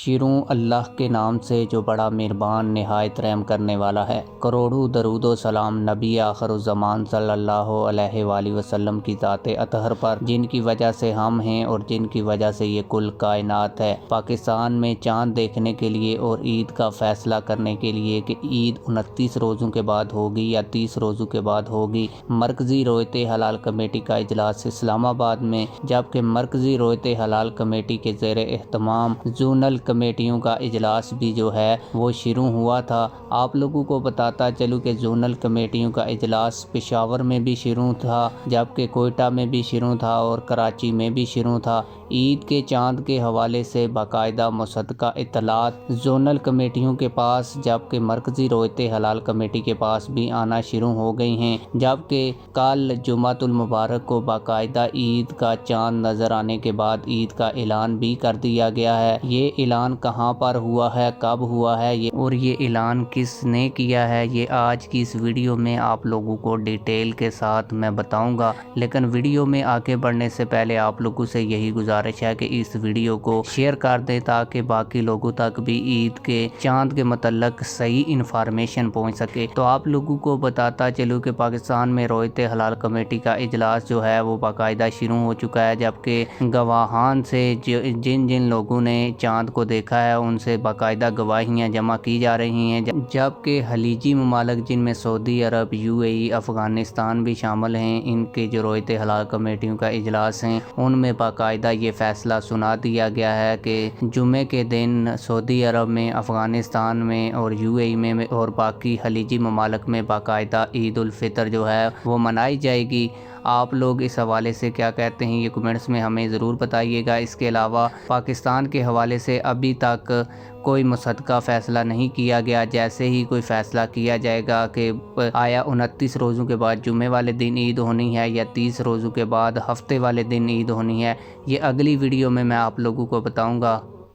شروع اللہ کے نام سے جو بڑا مہربان نہایت رحم کرنے والا ہے۔ کروڑوں درود و سلام نبی آخر الزمان صلی اللہ علیہ وآلہ وسلم کی ذات اطہر پر، جن کی وجہ سے ہم ہیں اور جن کی وجہ سے یہ کل کائنات ہے۔ پاکستان میں چاند دیکھنے کے لیے اور عید کا فیصلہ کرنے کے لیے کہ عید 29 روزوں کے بعد ہوگی یا 30 روزوں کے بعد ہوگی، مرکزی رویت حلال کمیٹی کا اجلاس اسلام آباد میں، جبکہ مرکزی رویت حلال کمیٹی کے زیر اہتمام زونل کمیٹیوں کا اجلاس بھی جو ہے وہ شروع ہوا تھا۔ آپ لوگوں کو بتاتا چلوں کہ زونل کمیٹیوں کا اجلاس پشاور میں بھی شروع تھا، جبکہ کوئٹہ میں بھی شروع تھا اور کراچی میں بھی شروع تھا۔ عید کے چاند کے حوالے سے باقاعدہ مصدقہ اطلاعات زونل کمیٹیوں کے پاس، جبکہ مرکزی رویت حلال کمیٹی کے پاس بھی آنا شروع ہو گئی ہیں، جبکہ کل جمعۃ المبارک کو باقاعدہ عید کا چاند نظر آنے کے بعد عید کا اعلان بھی کر دیا گیا ہے۔ یہ اعلان کہاں پر ہوا ہے، کب ہوا ہے اور یہ اعلان کس نے کیا ہے، یہ آج کی اس ویڈیو میں آپ لوگوں کو ڈیٹیل کے ساتھ میں بتاؤں گا۔ لیکن ویڈیو میں آگے بڑھنے سے پہلے آپ لوگوں سے یہی گزارش ہے کہ اس ویڈیو کو شیئر کر دیں تاکہ باقی لوگوں تک بھی عید کے چاند کے متعلق صحیح انفارمیشن پہنچ سکے۔ تو آپ لوگوں کو بتاتا چلوں کہ پاکستان میں رویت حلال کمیٹی کا اجلاس جو ہے وہ باقاعدہ شروع ہو چکا ہے، جبکہ گواہان سے جن لوگوں نے چاند کو دیکھا ہے ان سے باقاعدہ گواہیاں جمع کی جا رہی ہیں، جبکہ خلیجی ممالک جن میں سعودی عرب، UAE، افغانستان بھی شامل ہیں، ان کے جو رویت حلال کمیٹیوں کا اجلاس ہیں ان میں باقاعدہ یہ فیصلہ سنا دیا گیا ہے کہ جمعے کے دن سعودی عرب میں، افغانستان میں اور UAE میں اور باقی خلیجی ممالک میں باقاعدہ عید الفطر جو ہے وہ منائی جائے گی۔ آپ لوگ اس حوالے سے کیا کہتے ہیں یہ کمنٹس میں ہمیں ضرور بتائیے گا۔ اس کے علاوہ پاکستان کے حوالے سے ابھی تک کوئی مصدقہ فیصلہ نہیں کیا گیا۔ جیسے ہی کوئی فیصلہ کیا جائے گا کہ آیا 29 روزوں کے بعد جمعے والے دن عید ہونی ہے یا 30 روزوں کے بعد ہفتے والے دن عید ہونی ہے، یہ اگلی ویڈیو میں آپ لوگوں کو بتاؤں گا۔